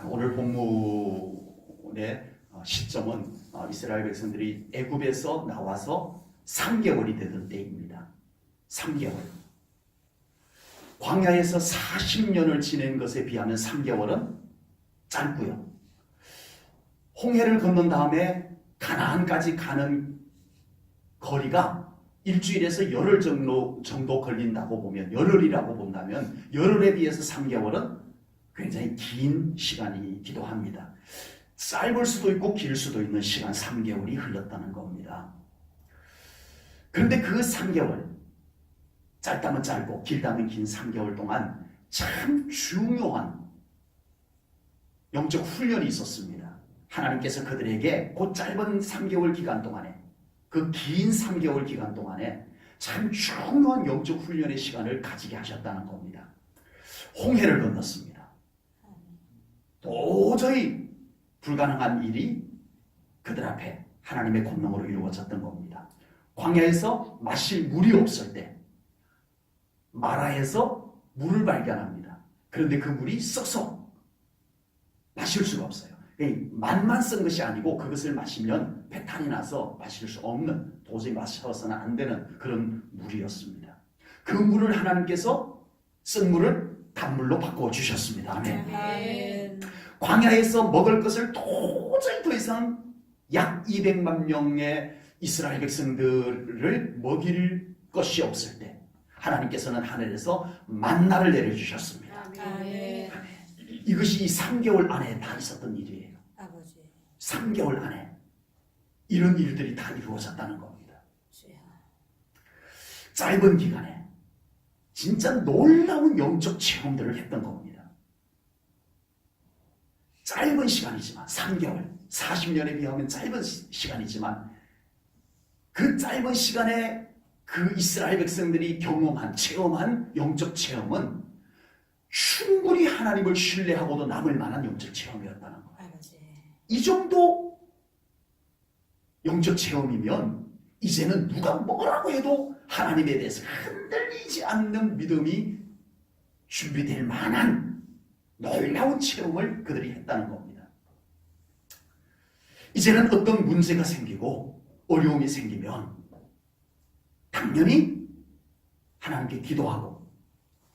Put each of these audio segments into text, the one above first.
오늘 본문의 시점은 이스라엘 백성들이 애굽에서 나와서 3개월이 되던 때입니다. 3개월. 광야에서 40년을 지낸 것에 비하면 3개월은 짧고요. 홍해를 건넌 다음에 가나안까지 가는 거리가 일주일에서 열흘 정도 걸린다고 보면, 열흘이라고 본다면 열흘에 비해서 3개월은 굉장히 긴 시간이기도 합니다. 짧을 수도 있고 길 수도 있는 시간 3개월이 흘렀다는 겁니다. 그런데 그 3개월, 짧다면 짧고 길다면 긴 3개월 동안 참 중요한 영적 훈련이 있었습니다. 하나님께서 그들에게 그 짧은 3개월 기간 동안에, 그 긴 3개월 기간 동안에 참 중요한 영적 훈련의 시간을 가지게 하셨다는 겁니다. 홍해를 건넜습니다. 도저히 불가능한 일이 그들 앞에 하나님의 권능으로 이루어졌던 겁니다. 광야에서 마실 물이 없을 때 마라에서 물을 발견합니다. 그런데 그 물이 썩서 마실 수가 없어요. 맛만 쓴 것이 아니고 그것을 마시면 배탈이 나서 마실 수 없는, 도저히 마셔서는 안 되는 그런 물이었습니다. 그 물을 하나님께서 쓴 물을 단물로 바꿔주셨습니다. 아멘. 광야에서 먹을 것을 도저히 더 이상 약 200만 명의 이스라엘 백성들을 먹일 것이 없을 때 하나님께서는 하늘에서 만나를 내려주셨습니다. 아멘. 이것이 이 3개월 안에 다 있었던 일이에요. 아버지. 3개월 안에 이런 일들이 다 이루어졌다는 겁니다. 주여. 짧은 기간에 진짜 놀라운 영적 체험들을 했던 겁니다. 짧은 시간이지만 3개월, 40년에 비하면 짧은 시간이지만 그 짧은 시간에 그 이스라엘 백성들이 경험한, 체험한 영적 체험은 충분히 하나님을 신뢰하고도 남을 만한 영적 체험이었다는 거예요. 아버지. 이 정도 영적 체험이면 이제는 누가 뭐라고 해도 하나님에 대해서 흔들리지 않는 믿음이 준비될 만한 놀라운 체험을 그들이 했다는 겁니다. 이제는 어떤 문제가 생기고 어려움이 생기면 당연히 하나님께 기도하고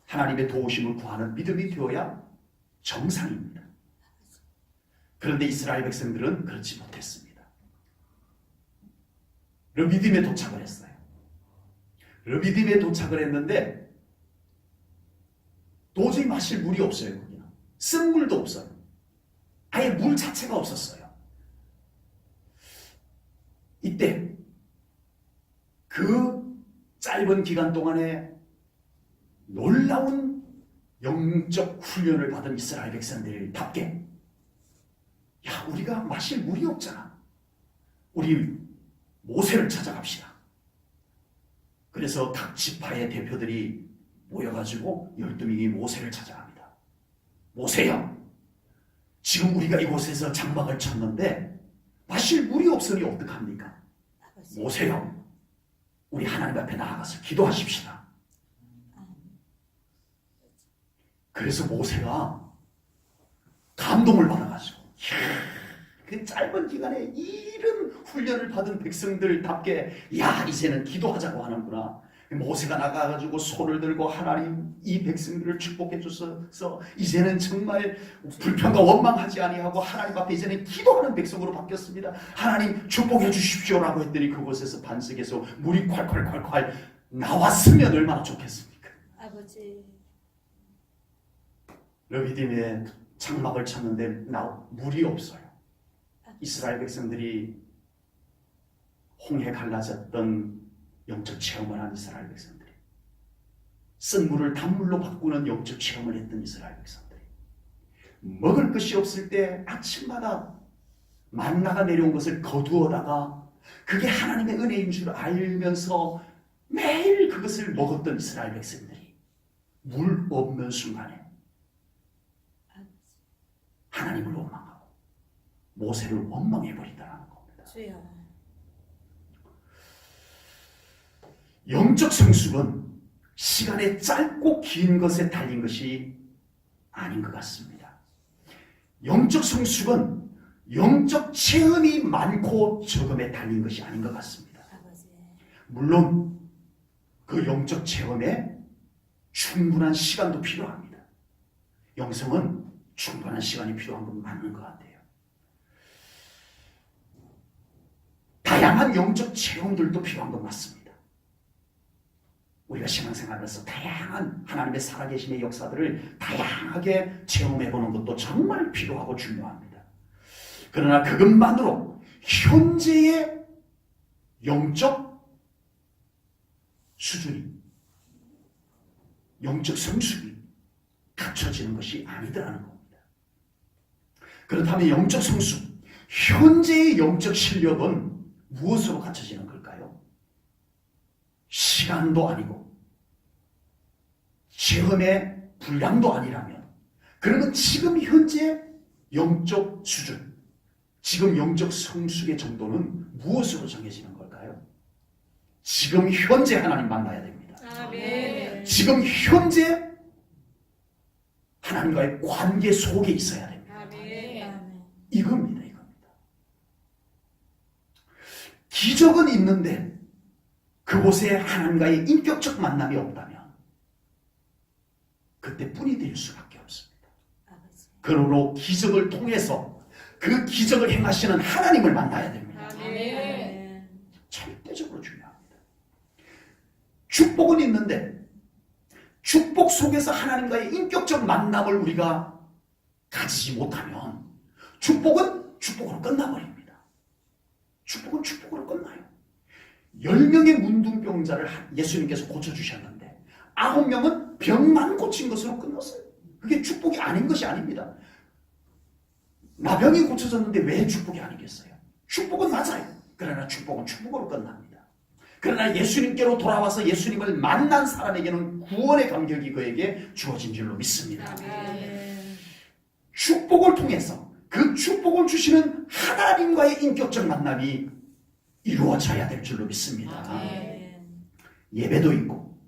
하나님의 도우심을 구하는 믿음이 되어야 정상입니다. 그런데 이스라엘 백성들은 그렇지 못했습니다. 르비딤에 도착을 했어요. 르비딤에 도착을 했는데 도저히 마실 물이 없어요. 거기는 쓴 물도 없어요. 아예 물 자체가 없었어요. 이때 그 짧은 기간 동안에 놀라운 영적 훈련을 받은 이스라엘 백성들답게, 야, 우리가 마실 물이 없잖아. 우리 모세를 찾아갑시다. 그래서 각 지파의 대표들이 모여가지고 12명이 모세를 찾아갑니다. 모세야, 지금 우리가 이곳에서 장막을 쳤는데 마실 물이 없으니 어떡합니까? 아버지. 모세야, 우리 하나님 앞에 나아가서 기도하십시다. 그래서 모세가 감동을 받아가지고, 그 짧은 기간에 이런 훈련을 받은 백성들답게, 야, 이제는 기도하자고 하는구나. 모세가 나가가지고 손을 들고, 하나님, 이 백성들을 축복해 주셔서 이제는 정말 불평과 원망하지 아니하고 하나님 앞에 이제는 기도하는 백성으로 바뀌었습니다. 하나님 축복해 주십시오라고 했더니 그곳에서 반석에서 물이 콸콸콸콸 나왔으면 얼마나 좋겠습니까? 아버지. 르비딤에 장막을 쳤는데 물이 없어요. 이스라엘 백성들이 홍해 갈라졌던 영적 체험을 한 이스라엘 백성들이, 쓴 물을 단물로 바꾸는 영적 체험을 했던 이스라엘 백성들이, 먹을 것이 없을 때 아침마다 만나가 내려온 것을 거두어다가 그게 하나님의 은혜인 줄 알면서 매일 그것을 먹었던 이스라엘 백성들이 물 없는 순간에 하나님을 원망하고 모세를 원망해버리더라는 겁니다. 주여. 영적 성숙은 시간의 짧고 긴 것에 달린 것이 아닌 것 같습니다. 영적 성숙은 영적 체험이 많고 적음에 달린 것이 아닌 것 같습니다. 아버지. 물론 그 영적 체험에 충분한 시간도 필요합니다. 영성은 충분한 시간이 필요한 건 맞는 것 같아요. 다양한 영적 체험들도 필요한 건 맞습니다. 우리가 신앙생활에서 다양한 하나님의 살아계심의 역사들을 다양하게 체험해보는 것도 정말 필요하고 중요합니다. 그러나 그것만으로 현재의 영적 수준이, 영적 성숙이 갖춰지는 것이 아니더라는 겁니다. 그렇다면 영적 성숙, 현재의 영적 실력은 무엇으로 갖춰지는 걸까요? 시간도 아니고 체험의 분량도 아니라면, 그러면 지금 현재 영적 수준, 지금 영적 성숙의 정도는 무엇으로 정해지는 걸까요? 지금 현재 하나님 만나야 됩니다. 아멘. 지금 현재 하나님과의 관계 속에 있어야 됩니다. 아멘. 이겁니다. 기적은 있는데 그곳에 하나님과의 인격적 만남이 없다면 그때 뿐이 될 수밖에 없습니다. 아버지. 그러므로 기적을 통해서 그 기적을 행하시는 하나님을 만나야 됩니다. 아멘. 절대적으로 중요합니다. 축복은 있는데 축복 속에서 하나님과의 인격적 만남을 우리가 가지지 못하면 축복은 축복으로 끝나버립니다. 축복은 축복으로 끝나요. 10명의 문둥병자를 예수님께서 고쳐주셨는데 9명은 병만 고친 것으로 끝났어요. 그게 축복이 아닌 것이 아닙니다. 나병이 고쳐졌는데 왜 축복이 아니겠어요? 축복은 맞아요. 그러나 축복은 축복으로 끝납니다. 그러나 예수님께로 돌아와서 예수님을 만난 사람에게는 구원의 감격이 그에게 주어진 줄로 믿습니다. 아멘. 축복을 통해서 그 축복을 주시는 하나님과의 인격적 만남이 이루어져야 될 줄로 믿습니다. 아멘. 예배도 있고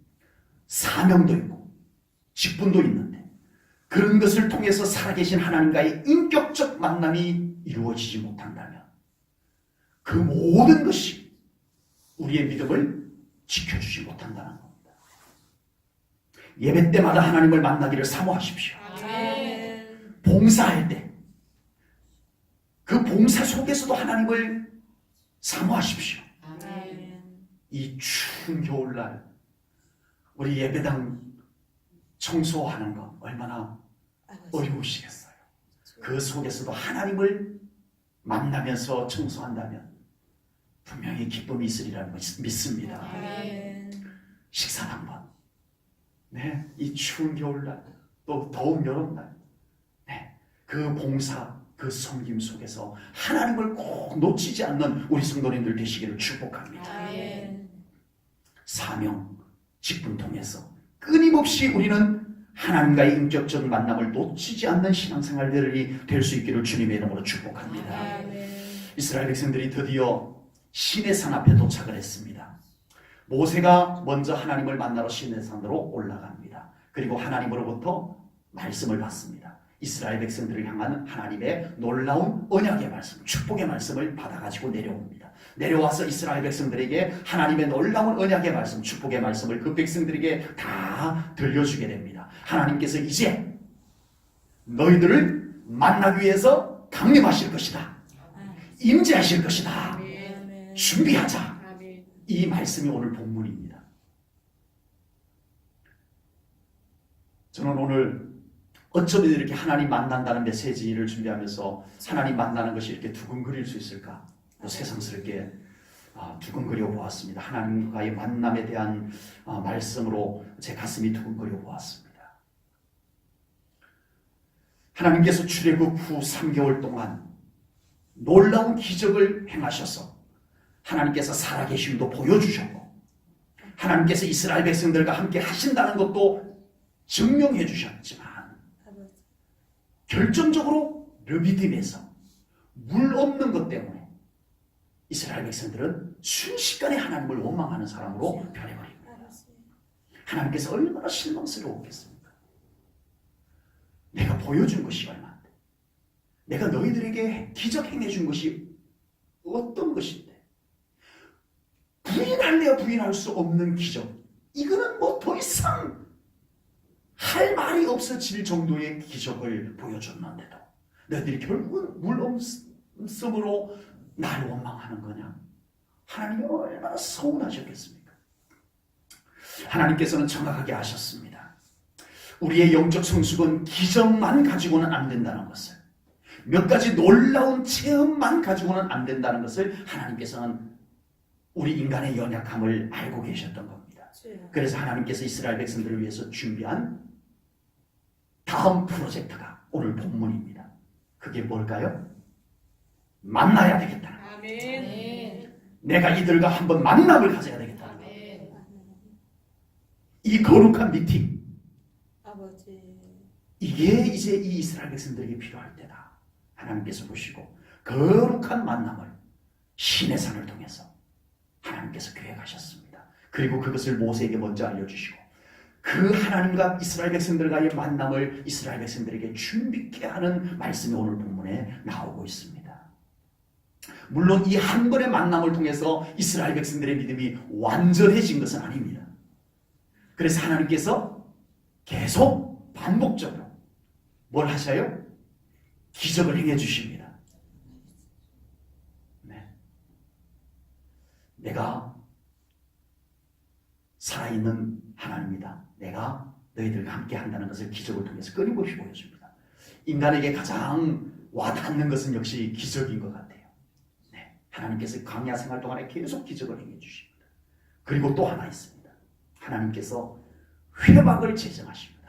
사명도 있고 직분도 있는데 그런 것을 통해서 살아계신 하나님과의 인격적 만남이 이루어지지 못한다면 그 모든 것이 우리의 믿음을 지켜주지 못한다는 겁니다. 예배 때마다 하나님을 만나기를 사모하십시오. 아멘. 봉사할 때 그 봉사 속에서도 하나님을 사모하십시오. 아멘. 이 추운 겨울날 우리 예배당 청소하는 거 얼마나 아버지. 어려우시겠어요. 그 속에서도 하나님을 만나면서 청소한다면 분명히 기쁨이 있으리라는 것을 믿습니다. 아멘. 식사 한번, 네, 이 추운 겨울날 또 더운 여름날, 네, 그 봉사 그 섬김 속에서 하나님을 꼭 놓치지 않는 우리 성도님들 되시기를 축복합니다. 아멘. 사명, 직분 통해서 끊임없이 우리는 하나님과의 인격적 만남을 놓치지 않는 신앙생활들이 될 수 있기를 주님의 이름으로 축복합니다. 아멘. 이스라엘 백성들이 드디어 시내산 앞에 도착을 했습니다. 모세가 먼저 하나님을 만나러 시내산으로 올라갑니다. 그리고 하나님으로부터 말씀을 받습니다. 이스라엘 백성들을 향한 하나님의 놀라운 언약의 말씀, 축복의 말씀을 받아가지고 내려옵니다. 내려와서 이스라엘 백성들에게 하나님의 놀라운 언약의 말씀, 축복의 말씀을 그 백성들에게 다 들려주게 됩니다. 하나님께서 이제 너희들을 만나기 위해서 강림하실 것이다. 임재하실 것이다. 아멘. 준비하자. 아멘. 이 말씀이 오늘 본문입니다. 저는 오늘 어쩌면 이렇게 하나님 만난다는 메시지를 준비하면서 하나님 만나는 것이 이렇게 두근거릴 수 있을까? 또 새삼스럽게 두근거려 보았습니다. 하나님과의 만남에 대한 말씀으로 제 가슴이 두근거려 보았습니다. 하나님께서 출애굽 후 3개월 동안 놀라운 기적을 행하셔서 하나님께서 살아계심도 보여주셨고 하나님께서 이스라엘 백성들과 함께 하신다는 것도 증명해 주셨지만 결정적으로 르비딤에서 물 없는 것 때문에 이스라엘 백성들은 순식간에 하나님을 원망하는 사람으로 변해버립니다. 하나님께서 얼마나 실망스러웠겠습니까? 내가 보여준 것이 얼마인데 내가 너희들에게 기적 행해준 것이 어떤 것인데 부인할래야 부인할 수 없는 기적. 이거는 뭐 더 이상 할 말이 없어질 정도의 기적을 보여줬는데도 너희들이 결국은 물엄씀으로 나를 원망하는 거냐? 하나님이 얼마나 서운하셨겠습니까? 하나님께서는 정확하게 아셨습니다. 우리의 영적 성숙은 기적만 가지고는 안 된다는 것을, 몇 가지 놀라운 체험만 가지고는 안 된다는 것을 하나님께서는 우리 인간의 연약함을 알고 계셨던 겁니다. 그래서 하나님께서 이스라엘 백성들을 위해서 준비한 다음 프로젝트가 오늘 본문입니다. 그게 뭘까요? 만나야 되겠다. 아멘. 내가 이들과 한번 만남을 가져야 되겠다. 이 거룩한 미팅, 아버지. 이게 이제 이 이스라엘 백성들에게 필요할 때다. 하나님께서 보시고 거룩한 만남을 신의 산을 통해서 하나님께서 계획하셨습니다. 그리고 그것을 모세에게 먼저 알려주시고 그 하나님과 이스라엘 백성들과의 만남을 이스라엘 백성들에게 준비케 하는 말씀이 오늘 본문에 나오고 있습니다. 물론 이 한 번의 만남을 통해서 이스라엘 백성들의 믿음이 완전해진 것은 아닙니다. 그래서 하나님께서 계속 반복적으로 뭘 하셔요? 기적을 행해 주십니다. 네. 내가 살아있는 하나님이다. 내가 너희들과 함께 한다는 것을 기적을 통해서 끊임없이 보여줍니다. 인간에게 가장 와닿는 것은 역시 기적인 것 같아요. 네. 하나님께서 광야 생활 동안에 계속 기적을 행해 주십니다. 그리고 또 하나 있습니다. 하나님께서 회막을 제정하십니다.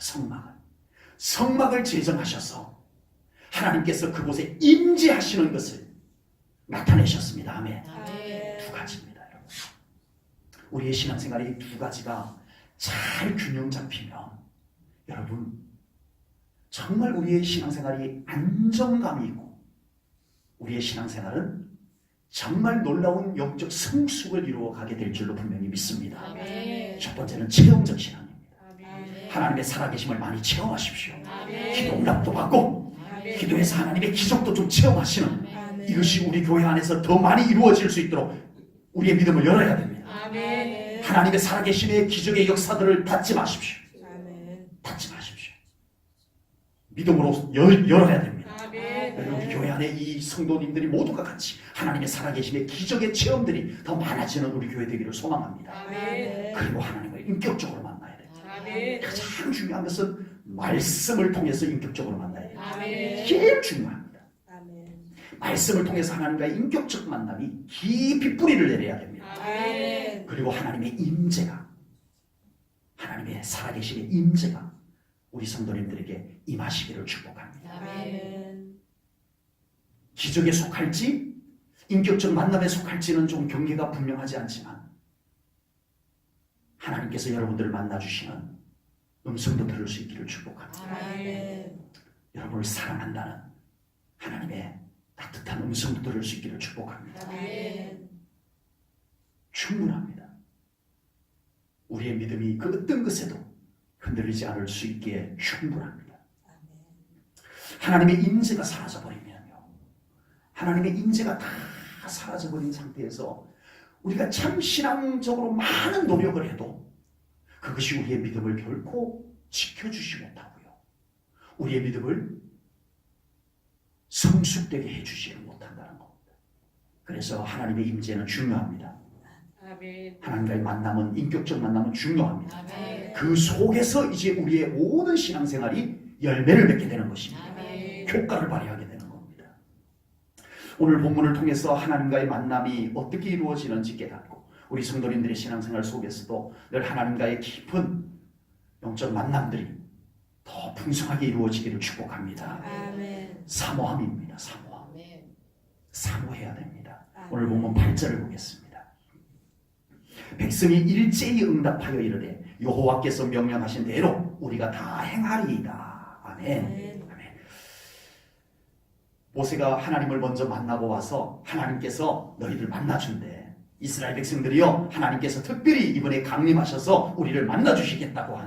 성막을 제정하셔서 하나님께서 그곳에 임재하시는 것을 나타내셨습니다. 아멘. 두 가지입니다, 여러분. 우리의 신앙생활의 두 가지가 잘 균형 잡히면 여러분 정말 우리의 신앙생활이 안정감이 있고 우리의 신앙생활은 정말 놀라운 영적 성숙을 이루어가게 될 줄로 분명히 믿습니다. 아멘. 첫 번째는 체험적 신앙입니다. 아멘. 하나님의 살아계심을 많이 체험하십시오. 아멘. 기도 응답도 받고 아멘. 기도해서 하나님의 기적도 좀 체험하시는 아멘. 이것이 우리 교회 안에서 더 많이 이루어질 수 있도록 우리의 믿음을 열어야 됩니다. 아멘. 하나님의 살아계심의 기적의 역사들을 닫지 마십시오. 아멘. 닫지 마십시오. 믿음으로 열어야 됩니다. 아멘. 우리 교회 안에 이 성도님들이 모두가 같이 하나님의 살아계심의 기적의 체험들이 더 많아지는 우리 교회 되기를 소망합니다. 아멘. 그리고 하나님을 인격적으로 만나야 됩니다. 아멘. 가장 중요한 것은 말씀을 통해서 인격적으로 만나야 됩니다. 아멘. 제일 중요합니다. 아멘. 말씀을 통해서 하나님과의 인격적 만남이 깊이 뿌리를 내려야 됩니다. 아멘. 그리고 하나님의 임재가, 하나님의 살아계심의 임재가 우리 성도님들에게 임하시기를 축복합니다. 아멘. 기적에 속할지 인격적 만남에 속할지는 좀 경계가 분명하지 않지만 하나님께서 여러분들을 만나주시는 음성도 들을 수 있기를 축복합니다. 아멘. 여러분을 사랑한다는 하나님의 따뜻한 음성도 들을 수 있기를 축복합니다. 아멘. 충분합니다. 우리의 믿음이 그 어떤 것에도 흔들리지 않을 수 있기에 충분합니다. 하나님의 임재가 사라져버리면요, 하나님의 임재가 다 사라져버린 상태에서 우리가 참 신앙적으로 많은 노력을 해도 그것이 우리의 믿음을 결코 지켜주지 못하고요, 우리의 믿음을 성숙되게 해주지는 못한다는 겁니다. 그래서 하나님의 임재는 중요합니다. 아멘. 하나님과의 만남은, 인격적 만남은 중요합니다. 아멘. 그 속에서 이제 우리의 모든 신앙생활이 열매를 맺게 되는 것입니다. 아멘. 효과를 발휘하게 되는 겁니다. 오늘 본문을 통해서 하나님과의 만남이 어떻게 이루어지는지 깨닫고 우리 성도님들의 신앙생활 속에서도 늘 하나님과의 깊은 영적 만남들이 더 풍성하게 이루어지기를 축복합니다. 아멘. 사모함입니다. 사모함. 사모해야 됩니다. 오늘 아멘. 본문 8절을 보겠습니다. 백성이 일제히 응답하여 이르되 여호와께서 명령하신 대로 우리가 다 행하리이다. 아멘. 아멘. 아멘. 모세가 하나님을 먼저 만나고 와서 하나님께서 너희들 만나준대. 이스라엘 백성들이요, 하나님께서 특별히 이번에 강림하셔서 우리를 만나주시겠다고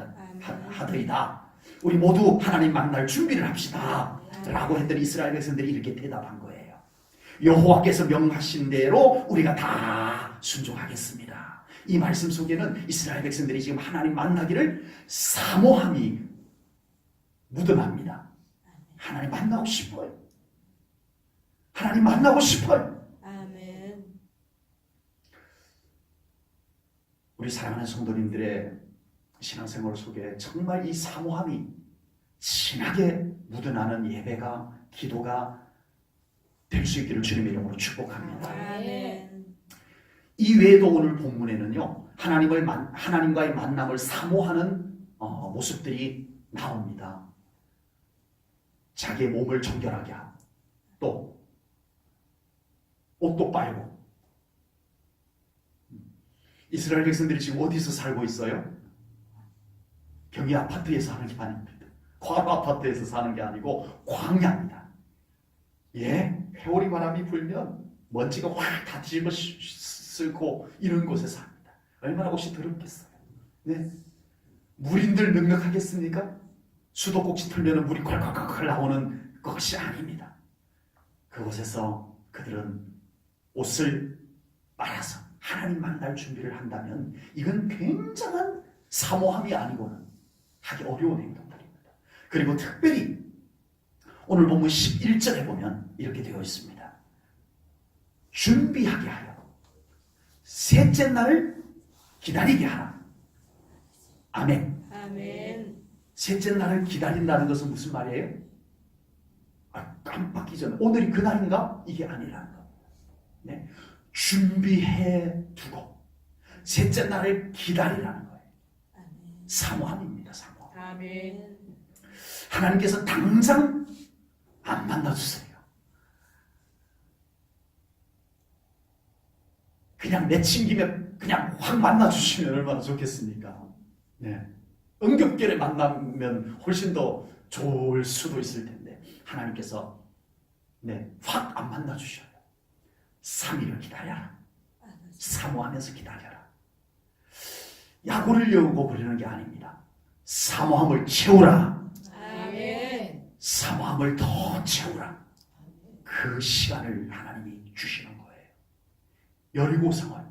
하더이다. 우리 모두 하나님 만날 준비를 합시다. 라고 했더니 이스라엘 백성들이 이렇게 대답한 거예요. 여호와께서 명하신 대로 우리가 다 순종하겠습니다. 이 말씀 속에는 이스라엘 백성들이 지금 하나님 만나기를 사모함이 묻어납니다. 하나님 만나고 싶어요. 하나님 만나고 싶어요. 아멘. 우리 사랑하는 성도님들의 신앙생활 속에 정말 이 사모함이 진하게 묻어나는 예배가, 기도가 될 수 있기를 주님의 이름으로 축복합니다. 아멘. 이 외에도 오늘 본문에는요, 하나님과의 만남을 사모하는 모습들이 나옵니다. 자기의 몸을 정결하게 하고, 또 옷도 빨고. 이스라엘 백성들이 지금 어디서 살고 있어요? 경기 아파트에서 사는 게 아닙니다. 과거 아파트에서 사는 게 아니고 광야입니다. 예, 회오리 바람이 불면 먼지가 확 다 뒤집어 쓸고 이런 곳에 삽니다. 얼마나 곳이 더럽겠어요. 네, 물인들 넉넉하겠습니까? 수도꼭지 틀면 물이 콸콸콸 나오는 것이 아닙니다. 그곳에서 그들은 옷을 빨아서 하나님 만날 준비를 한다면 이건 굉장한 사모함이 아니고는 하기 어려운 행동들입니다. 그리고 특별히 오늘 본문 11절에 보면 이렇게 되어 있습니다. 준비하게 하여 셋째 날을 기다리게 하라. 아멘. 아멘. 셋째 날을 기다린다는 것은 무슨 말이에요? 깜빡이 전에 오늘이 그날인가? 이게 아니라는 겁니다. 네. 준비해 두고 셋째 날을 기다리라는 거예요. 아멘. 사모함입니다. 사모함. 아멘. 하나님께서 당장 안 만나주세요. 그냥 내친 김에 그냥 확 만나주시면 얼마나 좋겠습니까? 네. 응급결에 만나면 훨씬 더 좋을 수도 있을 텐데 하나님께서 확 안 만나주셔요. 3일을 기다려라. 사모하면서 기다려라. 야구를 여우고 그러는 게 아닙니다. 사모함을 채우라. 아멘. 사모함을 더 채우라. 그 시간을 하나님이 주시는 거예요. 여리고성을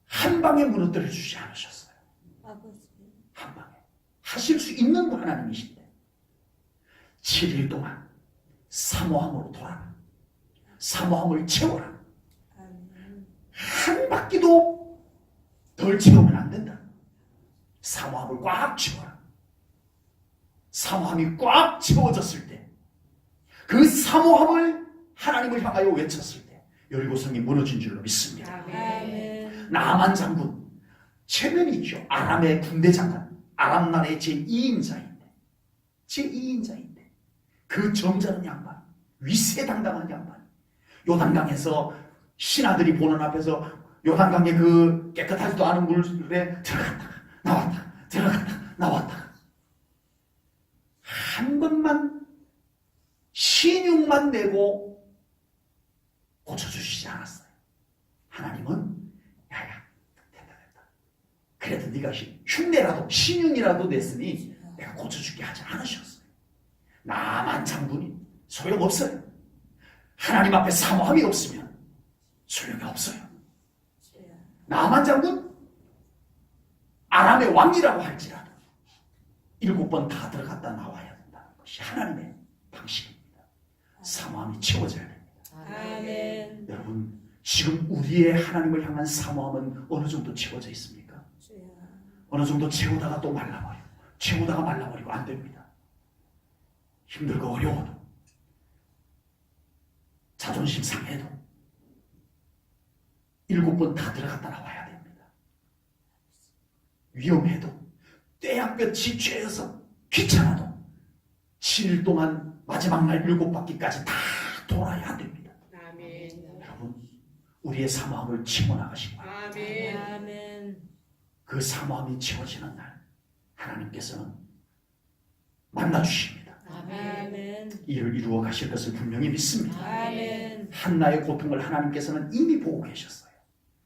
한 방에 무너뜨려 주지 않으셨어요. 아버지. 한 방에. 하실 수 있는 하나님이신데 7일 동안 사모함으로 돌아라. 사모함을 채워라. 아멘. 한 바퀴도 덜 채우면 안 된다. 사모함을 꽉 채워라. 사모함이 꽉 채워졌을 때 그 사모함을 하나님을 향하여 외쳤을 때 여리고성이 무너진 줄로 믿습니다. 아멘. 나만 장군, 체면이 있죠. 아람의 군대 장관, 아람 나라의 제2인자인데 그 점잖은 양반, 위세당당한 양반, 요단강에서 신하들이 보는 앞에서 요단강의 그 깨끗하지도 않은 물에 들어갔다가 나왔다, 들어갔다 나왔다. 한 번만 신용만 내고 고쳐주시지 않았어요. 하나님은 야야 됐다. 그래도 네가 흉내라도 신용이라도 냈으니 내가 고쳐줄게 하지 않으셨어요. 나만 장군이 소용없어요. 하나님 앞에 사모함이 없으면 소용이 없어요. 나만 장군 아람의 왕이라고 할지라도 7번 다 들어갔다 나와야 된다는 것이 하나님의 방식입니다. 사모함이 채워져야 됩니다. 아멘. 여러분 지금 우리의 하나님을 향한 사모함은 어느 정도 채워져 있습니까? 어느 정도 채우다가 또 말라버리고 채우다가 말라버리고 안 됩니다. 힘들고 어려워도 자존심 상해도 7번 다 들어갔다 나와야 됩니다. 위험해도 떼약볕이 쬐어서 귀찮아도 7일 동안 마지막 날 7바퀴까지 다 돌아야 됩니다. 아멘. 여러분 우리의 사모함을 채워나가시기 바랍니다. 아멘. 아멘. 그 사모함이 채워지는 날 하나님께서는 만나주십니다. 아멘. 이를 이루어 가실 것을 분명히 믿습니다. 아멘. 한나의 고통을 하나님께서는 이미 보고 계셨어요.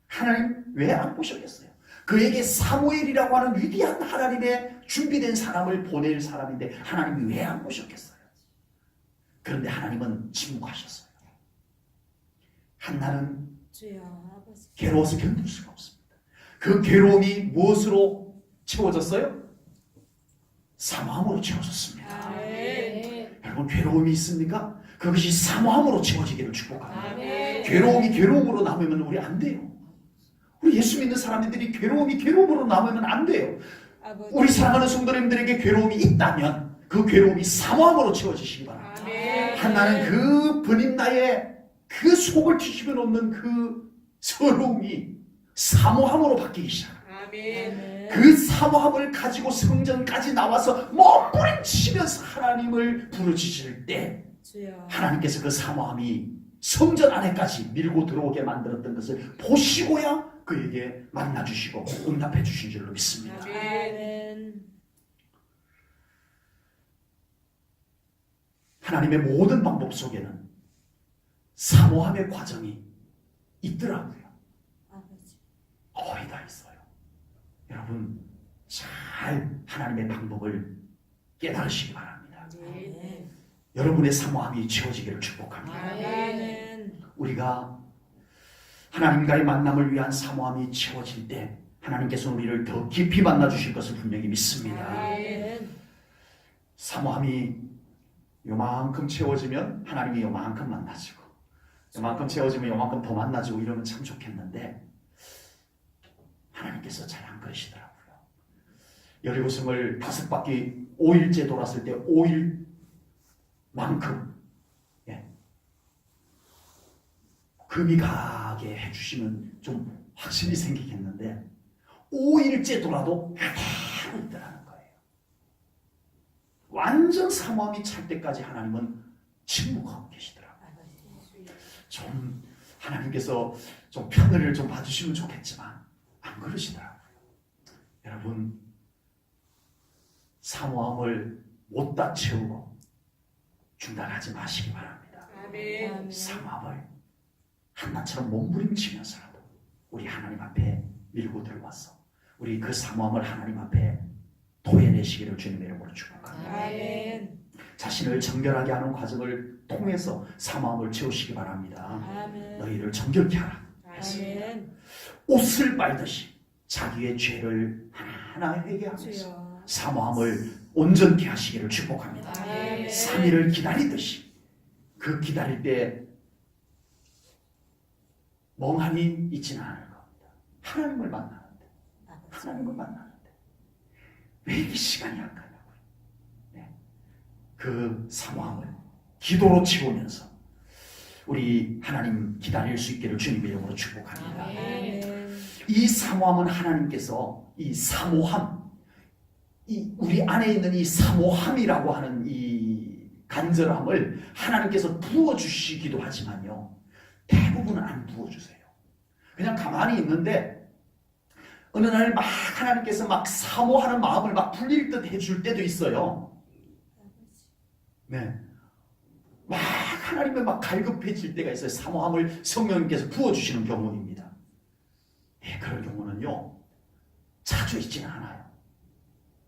하나님 왜 안 보셨겠어요? 그에게 사무엘이라고 하는 위대한 하나님의 준비된 사람을 보낼 사람인데 하나님이 왜 안 보셨겠어요? 그런데 하나님은 침묵하셨어요. 한나는 주여 아버지. 괴로워서 견딜 수가 없습니다. 그 괴로움이 무엇으로 채워졌어요? 사모함으로 채워졌습니다. 아멘. 여러분, 괴로움이 있습니까? 그것이 사모함으로 채워지기를 축복합니다. 아멘. 괴로움이 괴로움으로 남으면 우리 안 돼요. 우리 예수 믿는 사람들이 괴로움이 괴로움으로 남으면 안 돼요. 아버지. 우리 사랑하는 성도님들에게 괴로움이 있다면 그 괴로움이 사모함으로 채워지시기 바랍니다. 아멘. 한나는 그 버림나의 그 속을 뒤집어 놓는 그 서러움이 사모함으로 바뀌기 시작합니다. 아멘. 그 사모함을 가지고 성전까지 나와서 몸부림치면서 하나님을 부르짖을 때 주여. 하나님께서 그 사모함이 성전 안에까지 밀고 들어오게 만들었던 것을 보시고야 그에게 만나주시고 응답해 주신 줄로 믿습니다. 아멘. 하나님의 모든 방법 속에는 사모함의 과정이 있더라고요. 아버지. 거의 다 있어요. 여러분, 잘 하나님의 방법을 깨달으시기 바랍니다. 아멘. 여러분의 사모함이 채워지기를 축복합니다. 아멘. 우리가 하나님과의 만남을 위한 사모함이 채워질 때 하나님께서 우리를 더 깊이 만나주실 것을 분명히 믿습니다. 아멘. 사모함이 요만큼 채워지면 하나님이 요만큼 만나지고, 요만큼 채워지면 요만큼 더 만나지고 이러면 참 좋겠는데 하나님께서 잘 안 그러시더라고요. 여리고성을 5바퀴 5일째 돌았을 때 5일만큼 금이 가게 해주시면 좀 확신이 생기겠는데 5일째 돌아도 그대로 있더라는 거예요. 완전 사모함이 찰 때까지 하나님은 침묵하고 계시더라고요. 좀 하나님께서 좀 편을 좀 봐주시면 좋겠지만 안 그러시더라고요. 여러분, 사모함을 못다 채우고 중단하지 마시기 바랍니다. 아멘. 사모함을 한나처럼 몸부림치면서라도 우리 하나님 앞에 밀고 들어와서 우리 그 사모함을 하나님 앞에 토해내시기를 주님의 이름으로 축복합니다. 아멘. 자신을 정결하게 하는 과정을 통해서 사모함을 채우시기 바랍니다. 아멘. 너희를 정결케 하라. 아멘. 옷을 빨듯이 자기의 죄를 하나하나 회개하면서 주여. 사모함을 온전케 하시기를 축복합니다. 아멘. 3일을 기다리듯이 그 기다릴 때 멍하니 있지는 않을 겁니다. 하나님을 만나는데, 하나님을 만나는데 왜 이렇게 시간이 안 가냐고요. 네. 그 사모함을 기도로 채우면서 우리 하나님 기다릴 수 있기를 주님의 이름으로 축복합니다. 아멘. 이 사모함은 하나님께서 이 사모함, 우리 안에 있는 이 사모함이라고 하는 이 간절함을 하나님께서 부어주시기도 하지만요, 대부분은 안 부어주세요. 그냥 가만히 있는데 어느 날 막 하나님께서 막 사모하는 마음을 막 불릴 듯 해줄 때도 있어요. 네. 막 하나님을 막 갈급해질 때가 있어요. 사모함을 성령님께서 부어주시는 경우입니다. 네, 그런 경우는요, 자주 있지는 않아요.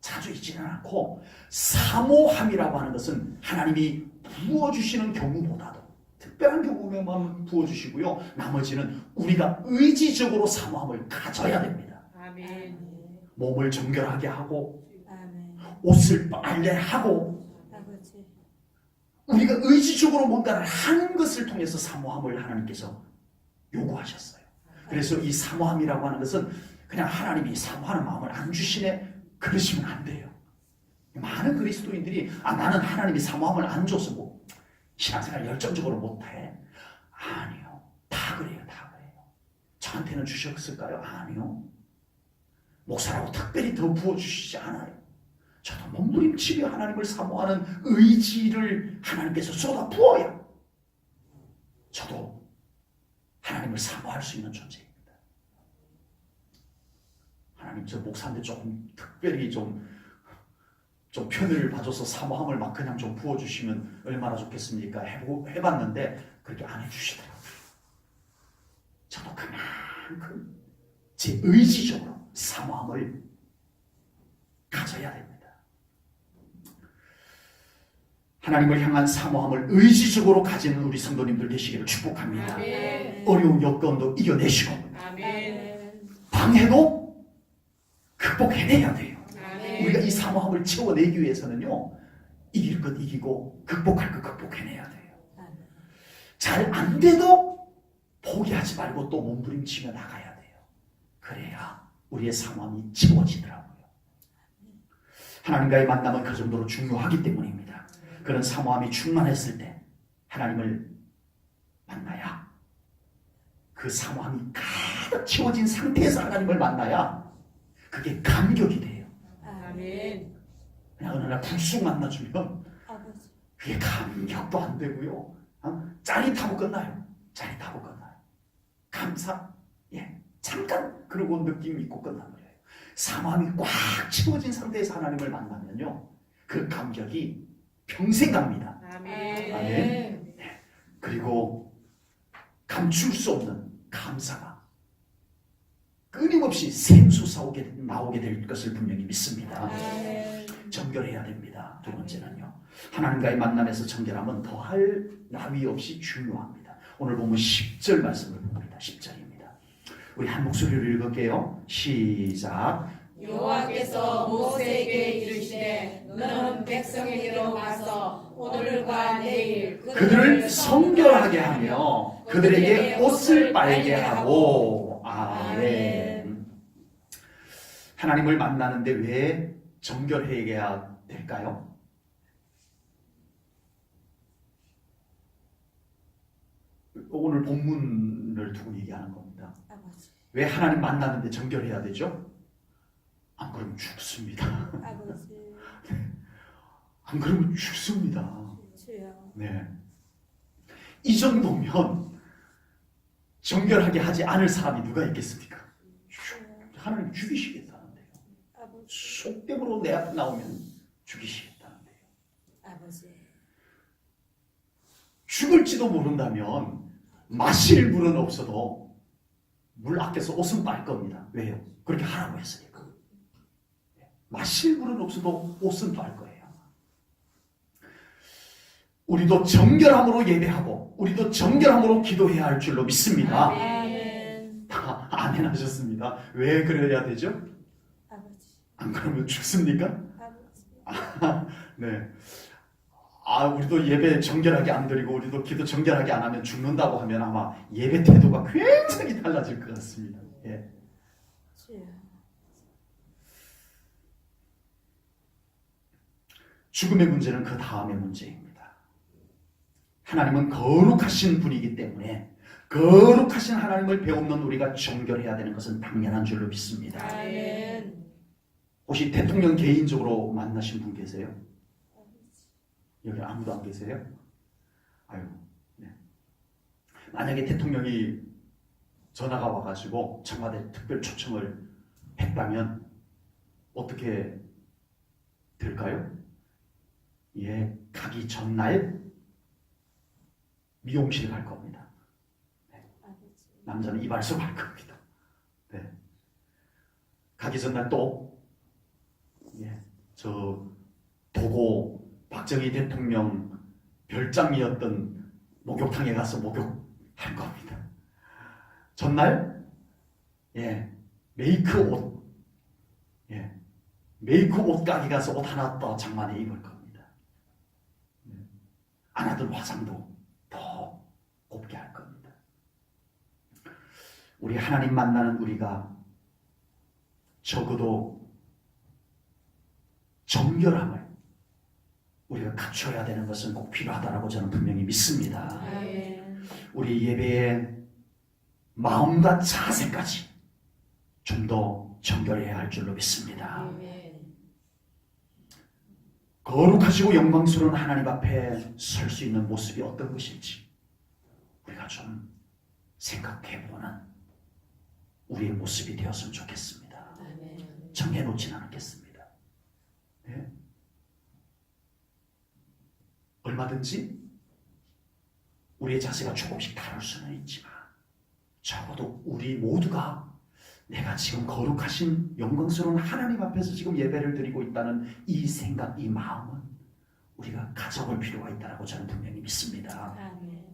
자주 있지는 않고, 사모함이라고 하는 것은 하나님이 부어주시는 경우보다도 특별한 경우에만 부어주시고요, 나머지는 우리가 의지적으로 사모함을 가져야 됩니다. 아멘. 몸을 정결하게 하고 아멘. 옷을 빨래하고 아버지. 우리가 의지적으로 뭔가를 하는 것을 통해서 사모함을 하나님께서 요구하셨어요. 그래서 이 사모함이라고 하는 것은 그냥 하나님이 사모하는 마음을 안 주시네 그러시면 안 돼요. 많은 그리스도인들이 나는 하나님이 사모함을 안 줘서 뭐 신앙생활 열정적으로 못해. 아니요. 다 그래요. 다 그래요. 저한테는 주셨을까요? 아니요. 목사라고 특별히 더 부어주시지 않아요. 저도 몸부림치며 하나님을 사모하는 의지를 하나님께서 쏟아 부어야 저도 하나님을 사모할 수 있는 존재입니다. 하나님, 저 목사인데 조금 특별히 좀 편을 봐줘서 사모함을 막 그냥 좀 부어주시면 얼마나 좋겠습니까? 해봤는데 그렇게 안 해주시더라고요. 저도 그만큼 제 의지적으로 사모함을 가져야 됩니다. 하나님을 향한 사모함을 의지적으로 가지는 우리 성도님들 되시기를 축복합니다. 아멘. 어려운 여건도 이겨내시고 아멘. 방해도 극복해내야 돼요. 아멘. 우리가 이 사모함을 채워내기 위해서는요, 이길 것 이기고 극복할 것 극복해내야 돼요. 잘 안 돼도 포기하지 말고 또 몸부림치며 나가야 돼요. 그래야 우리의 사모함이 채워지더라고요. 하나님과의 만남은 그 정도로 중요하기 때문입니다. 그런 사모함이 충만했을 때 하나님을 만나야, 그 사모함이 가득 채워진 상태에서 하나님을 만나야 그게 감격이 돼요. 아멘. 그냥 어느 날 불쑥 만나주면 아버지. 그게 감격도 안 되고요, 짜릿하고 끝나요. 짜릿하고 끝나요. 감사, 잠깐 그러고 느낌 있고 끝나버려요. 사모함이 꽉 채워진 상태에서 하나님을 만나면요, 그 감격이 평생 갑니다. 아멘. 아멘. 그리고 감출 수 없는 감사가 끊임없이 샘솟아오게 나오게 될 것을 분명히 믿습니다. 아멘. 정결해야 됩니다. 두 번째는요, 하나님과의 만남에서 정결함은 더할 나위 없이 중요합니다. 오늘 보면 10절 말씀을 봅니다. 10절입니다. 우리 한 목소리로 읽을게요. 시작. 여호와께서 모세에게 이르시되 너는 백성에게로 가서 오늘과 내일 그들을 성결하게 하며 그들에게 옷을 빨게 하고. 아멘. 하나님을 만나는데 왜 정결해야 될까요? 오늘 본문을 두고 얘기하는 겁니다. 아버지. 왜 하나님 만나는데 정결해야 되죠? 안 그러면 죽습니다. 아버지. 안 그러면 죽습니다. 주여. 네. 이 정도면 정결하게 하지 않을 사람이 누가 있겠습니까? 하나님 죽이시겠다는데요. 아버지. 속됨으로 내 앞에 나오면 죽이시겠다는데요. 아버지. 죽을지도 모른다면 마실 물은 없어도 물 아껴서 옷은 빨 겁니다. 왜요? 그렇게 하라고 했으니까. 마실 물은 없어도 옷은 빨 거예요. 우리도 정결함으로 예배하고 우리도 정결함으로 기도해야 할 줄로 믿습니다. 아멘. 다 아멘 하셨습니다. 왜 그래야 되죠? 아버지. 안 그러면 죽습니까? 아버지. 네. 우리도 예배 정결하게 안 드리고 우리도 기도 정결하게 안 하면 죽는다고 하면 아마 예배 태도가 굉장히 달라질 것 같습니다. 예. 주여. 죽음의 문제는 그 다음의 문제입니다. 하나님은 거룩하신 분이기 때문에 거룩하신 하나님을 배우는 우리가 정결해야 되는 것은 당연한 줄로 믿습니다. 아멘. 혹시 대통령 개인적으로 만나신 분 계세요? 여기 아무도 안 계세요? 아유, 네. 만약에 대통령이 전화가 와가지고 청와대 특별 초청을 했다면 어떻게 될까요? 가기 전날 미용실 갈 겁니다. 네. 남자는 이발소 갈 겁니다. 네. 가기 전날 또 저 도고 박정희 대통령 별장이었던 목욕탕에 가서 목욕할 겁니다. 전날 메이크 옷 메이크 옷 가게 가서 옷 하나 더 장만해 입을 겁니다. 안 하던 화장도 더 곱게 할 겁니다. 우리 하나님 만나는 우리가 적어도 정결함을 우리가 갖춰야 되는 것은 꼭 필요하다라고 저는 분명히 믿습니다. 아멘. 우리 예배의 마음과 자세까지 좀 더 정결해야 할 줄로 믿습니다. 아멘. 거룩하시고 영광스러운 하나님 앞에 설 수 있는 모습이 어떤 것인지 우리가 좀 생각해보는 우리의 모습이 되었으면 좋겠습니다. 아멘. 정해놓지는 않겠습니다. 네? 얼마든지 우리의 자세가 조금씩 다를 수는 있지만 적어도 우리 모두가 내가 지금 거룩하신 영광스러운 하나님 앞에서 지금 예배를 드리고 있다는 이 생각, 이 마음은 우리가 가져볼 필요가 있다고 저는 분명히 믿습니다. 아멘.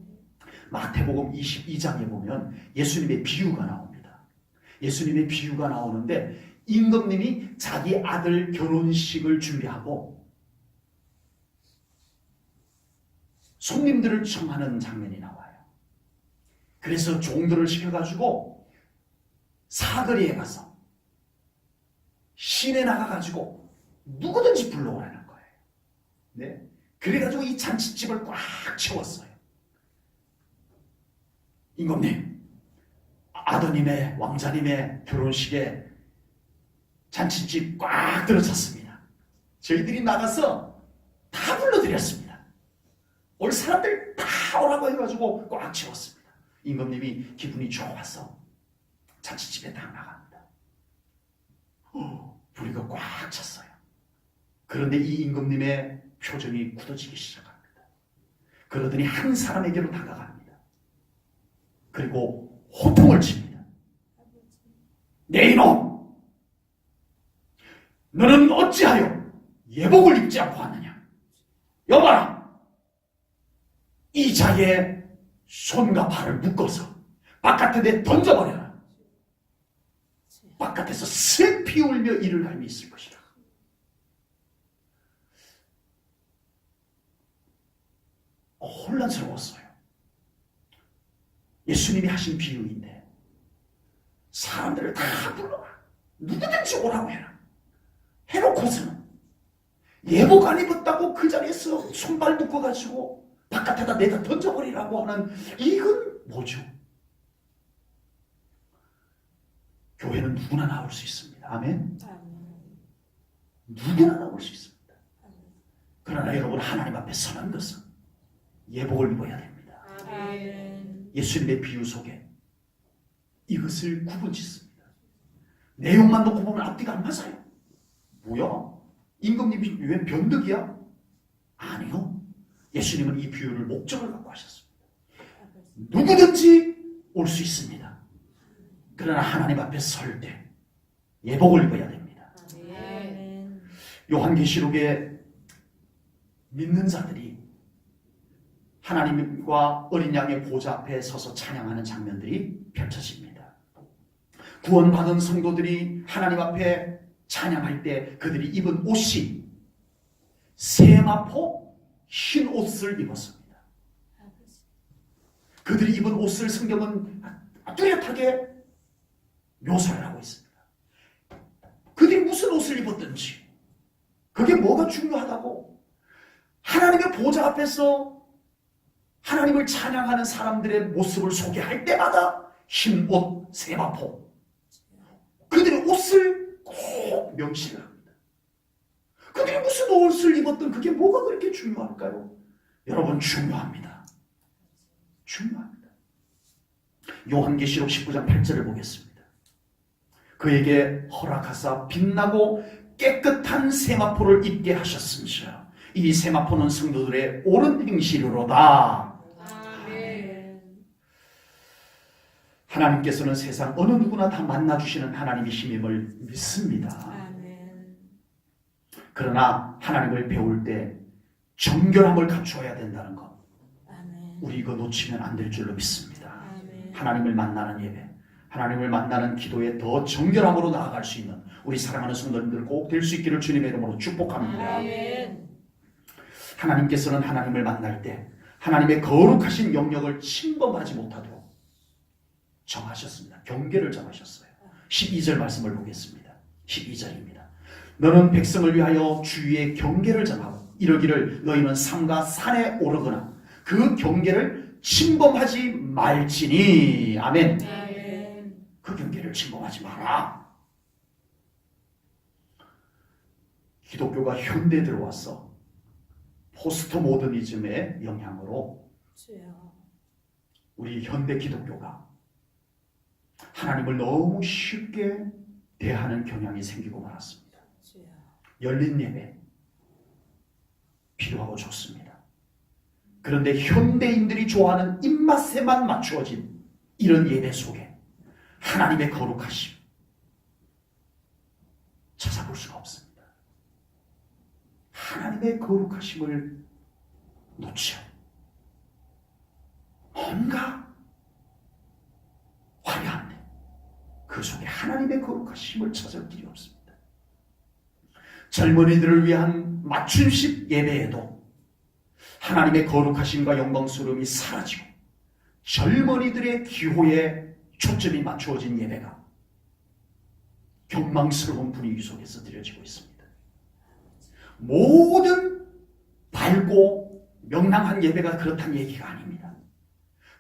마태복음 22장에 보면 예수님의 비유가 나옵니다. 예수님의 비유가 나오는데 임금님이 자기 아들 결혼식을 준비하고 손님들을 청하는 장면이 나와요. 그래서 종들을 시켜가지고 사거리에 가서 시내 나가가지고 누구든지 불러오라는 거예요. 네? 그래가지고 이 잔치집을 꽉 채웠어요. 임금님, 아드님의 왕자님의 결혼식에 잔치집 꽉 들어찼습니다. 저희들이 나가서 다 불러드렸습니다. 올 사람들 다 오라고 해가지고 꽉 채웠습니다. 임금님이 기분이 좋아서 잔치집에 딱 나갑니다. 불이가 꽉 찼어요. 그런데 이 임금님의 표정이 굳어지기 시작합니다. 그러더니 한 사람에게로 다가갑니다. 그리고 호통을 칩니다. 내 이놈! 너는 어찌하여 예복을 입지 않고 왔느냐? 여봐라! 이 자의 손과 발을 묶어서 바깥에 내 던져버려라. 바깥에서 슬피 울며 이를 갈미 있을 것이다. 혼란스러웠어요. 예수님이 하신 비유인데 사람들을 다 불러라. 누구든지 오라고 해라. 해놓고서는 예복 안 입었다고 그 자리에서 손발 묶어가지고 바깥에다 내다 던져버리라고 하는 이건 뭐죠? 교회는 누구나 나올 수 있습니다. 아멘? 누구나 나올 수 있습니다. 그러나 여러분 하나님 앞에 서는 것은 예복을 입어야 됩니다. 아멘. 예수님의 비유 속에 이것을 구분짓습니다. 내용만 놓고 보면 앞뒤가 안 맞아요. 뭐야? 임금님이 웬 변덕이야? 아니요. 예수님은 이 비유를 목적을 갖고 하셨습니다. 누구든지 올 수 있습니다. 그러나 하나님 앞에 설 때 예복을 입어야 됩니다. 아멘. 요한계시록에 믿는 자들이 하나님과 어린 양의 보좌 앞에 서서 찬양하는 장면들이 펼쳐집니다. 구원받은 성도들이 하나님 앞에 찬양할 때 그들이 입은 옷이 세마포 흰 옷을 입었습니다. 그들이 입은 옷을 성경은 뚜렷하게 묘사를 하고 있습니다. 그들이 무슨 옷을 입었든지 그게 뭐가 중요하다고 하나님의 보좌 앞에서 하나님을 찬양하는 사람들의 모습을 소개할 때마다 흰 옷, 세마포 그들의 옷을 꼭 명시를 합니다. 그들이 무슨 옷을 입었든 그게 뭐가 그렇게 중요할까요? 여러분 중요합니다. 중요합니다. 요한계시록 19장 8절을 보겠습니다. 그에게 허락하사 빛나고 깨끗한 세마포를 입게 하셨음이라. 이 세마포는 성도들의 옳은 행실로다. 아멘. 하나님께서는 세상 어느 누구나 다 만나주시는 하나님이심임을 믿습니다. 아멘. 그러나 하나님을 배울 때 정결함을 갖추어야 된다는 것 아멘. 우리 이거 놓치면 안 될 줄로 믿습니다. 아멘. 하나님을 만나는 예배, 하나님을 만나는 기도에 더 정결함으로 나아갈 수 있는 우리 사랑하는 성도님들 꼭 될 수 있기를 주님의 이름으로 축복합니다. 아멘. 하나님께서는 하나님을 만날 때 하나님의 거룩하신 영역을 침범하지 못하도록 정하셨습니다. 경계를 정하셨어요. 12절 말씀을 보겠습니다. 12절입니다. 너는 백성을 위하여 주위의 경계를 정하고 이러기를 너희는 산과 산에 오르거나 그 경계를 침범하지 말지니. 아멘. 아멘. 그 경계를 침범하지 마라. 기독교가 현대에 들어와서 포스트 모더니즘의 영향으로 주여. 우리 현대 기독교가 하나님을 너무 쉽게 대하는 경향이 생기고 말았습니다. 주여. 열린 예배 필요하고 좋습니다. 그런데 현대인들이 좋아하는 입맛에만 맞추어진 이런 예배 속에 하나님의 거룩하심 찾아볼 수가 없습니다. 하나님의 하나님의 거룩하심을 놓죠. 뭔가 화려한데 그 속에 하나님의 거룩하심을 찾을 길이 없습니다. 젊은이들을 위한 맞춤식 예배에도 하나님의 거룩하심과 영광스러움이 사라지고 젊은이들의 기호에 초점이 맞추어진 예배가 경망스러운 분위기 속에서 드려지고 있습니다. 모든 밝고 명랑한 예배가 그렇다는 얘기가 아닙니다.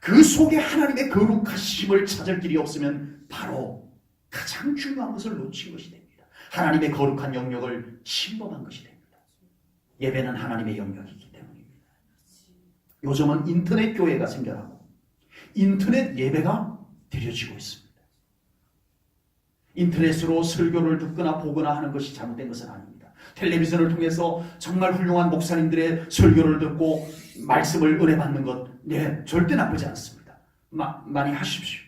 그 속에 하나님의 거룩하심을 찾을 길이 없으면 바로 가장 중요한 것을 놓친 것이 됩니다. 하나님의 거룩한 영역을 침범한 것이 됩니다. 예배는 하나님의 영역이기 때문입니다. 요즘은 인터넷 교회가 생겨나고 인터넷 예배가 드려지고 있습니다. 인터넷으로 설교를 듣거나 보거나 하는 것이 잘못된 것은 아닙니다. 텔레비전을 통해서 정말 훌륭한 목사님들의 설교를 듣고 말씀을 은혜 받는 것, 네, 절대 나쁘지 않습니다. 많이 하십시오.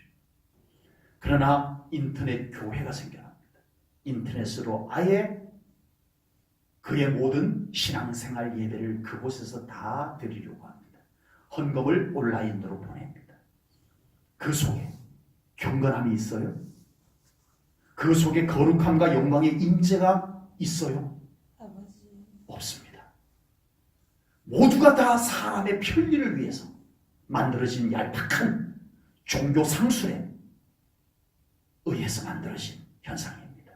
그러나 인터넷 교회가 생겨납니다. 인터넷으로 아예 그의 모든 신앙생활 예배를 그곳에서 다 드리려고 합니다. 헌금을 온라인으로 보냅니다. 그 속에 경건함이 있어요? 그 속에 거룩함과 영광의 임재가 있어요? 아버지. 없습니다. 모두가 다 사람의 편리를 위해서 만들어진 얄팍한 종교 상술에 의해서 만들어진 현상입니다.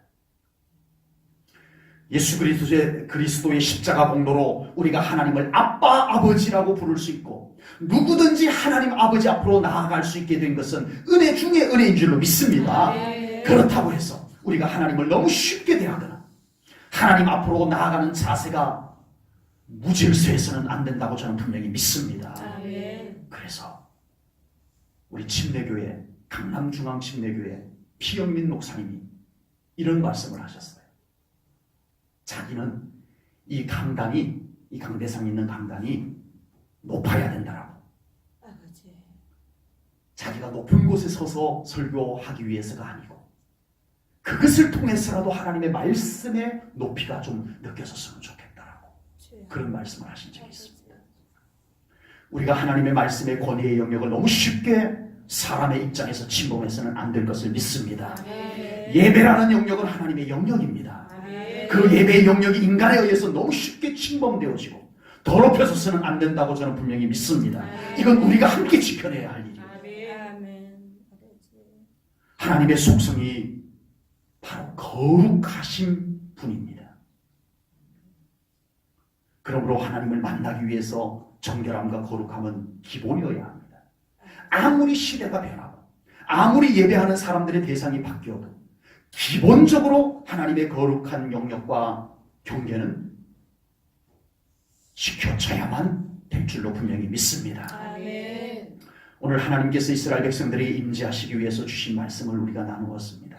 예수 그리스도의 십자가 공로로 우리가 하나님을 아빠, 아버지라고 부를 수 있고 누구든지 하나님 아버지 앞으로 나아갈 수 있게 된 것은 은혜 중에 은혜인 줄로 믿습니다. 그렇다고 해서 우리가 하나님을 너무 쉽게 대하거나 하나님 앞으로 나아가는 자세가 무질서해서는 안 된다고 저는 분명히 믿습니다. 그래서 우리 침례교회, 강남중앙침례교회 피영민 목사님이 이런 말씀을 하셨어요. 자기는 이 강단이, 이 강대상에 있는 강단이 높아야 된다라고. 아버지. 자기가 높은 곳에 서서 설교하기 위해서가 아니고 그것을 통해서라도 하나님의 말씀의 높이가 좀 느껴졌으면 좋겠다라고 그런 말씀을 하신 적이 있습니다. 우리가 하나님의 말씀의 권위의 영역을 너무 쉽게 사람의 입장에서 침범해서는 안 될 것을 믿습니다. 예배라는 영역은 하나님의 영역입니다. 그 예배의 영역이 인간에 의해서 너무 쉽게 침범되어지고 더럽혀서는 안 된다고 저는 분명히 믿습니다. 이건 우리가 함께 지켜내야 할 일입니다. 하나님의 속성이 바로 거룩하신 분입니다. 그러므로 하나님을 만나기 위해서 정결함과 거룩함은 기본이어야 합니다. 아무리 시대가 변하고 아무리 예배하는 사람들의 대상이 바뀌어도 기본적으로 하나님의 거룩한 영역과 경계는 지켜져야만 될 줄로 분명히 믿습니다. 아멘. 오늘 하나님께서 이스라엘 백성들이 임재하시기 위해서 주신 말씀을 우리가 나누었습니다.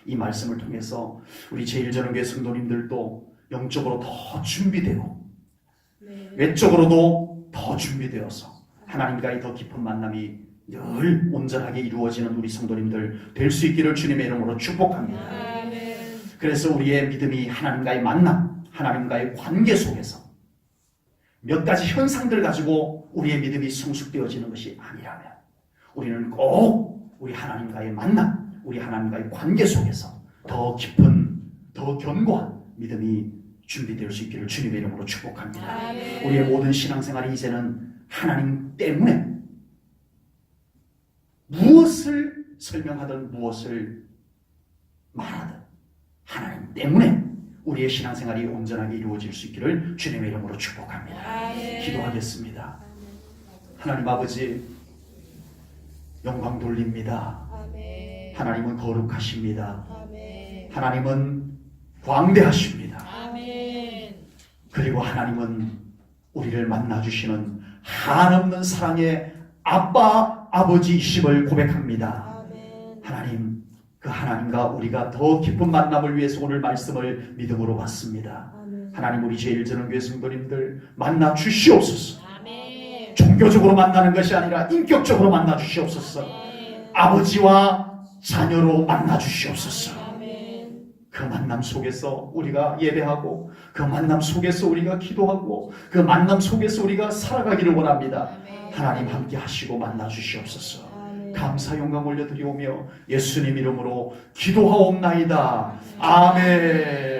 이 말씀을 통해서 우리 제1전원교회 성도님들도 영적으로 더 준비되고 외적으로도 더 준비되어서 하나님과의 더 깊은 만남이 늘 온전하게 이루어지는 우리 성도님들 될 수 있기를 주님의 이름으로 축복합니다. 아멘. 그래서 우리의 믿음이 하나님과의 만남, 하나님과의 관계 속에서 몇 가지 현상들 가지고 우리의 믿음이 성숙되어지는 것이 아니라면 우리는 꼭 우리 하나님과의 만남, 우리 하나님과의 관계 속에서 더 깊은, 더 견고한 믿음이 준비될 수 있기를 주님의 이름으로 축복합니다. 아멘. 우리의 모든 신앙생활이 이제는 하나님 때문에 무엇을 설명하든 무엇을 말하든 하나님 때문에 우리의 신앙생활이 온전하게 이루어질 수 있기를 주님의 이름으로 축복합니다. 아멘. 기도하겠습니다. 하나님 아버지 영광 돌립니다. 아멘. 하나님은 거룩하십니다. 아멘. 하나님은 광대하십니다. 아멘. 그리고 하나님은 우리를 만나주시는 한없는 사랑의 아빠 아버지이심을 고백합니다. 아멘. 하나님, 그 하나님과 우리가 더 깊은 만남을 위해서 오늘 말씀을 믿음으로 받습니다. 아멘. 하나님, 우리 제1전원교회 성도님들 만나 주시옵소서. 아멘. 종교적으로 만나는 것이 아니라 인격적으로 만나 주시옵소서. 아버지와 자녀로 만나 주시옵소서. 아멘. 그 만남 속에서 우리가 예배하고 그 만남 속에서 우리가 기도하고 그 만남 속에서 우리가 살아가기를 원합니다. 아멘. 하나님 함께 하시고 만나 주시옵소서. 아멘. 감사 영광 올려드리오며 예수님 이름으로 기도하옵나이다. 아멘.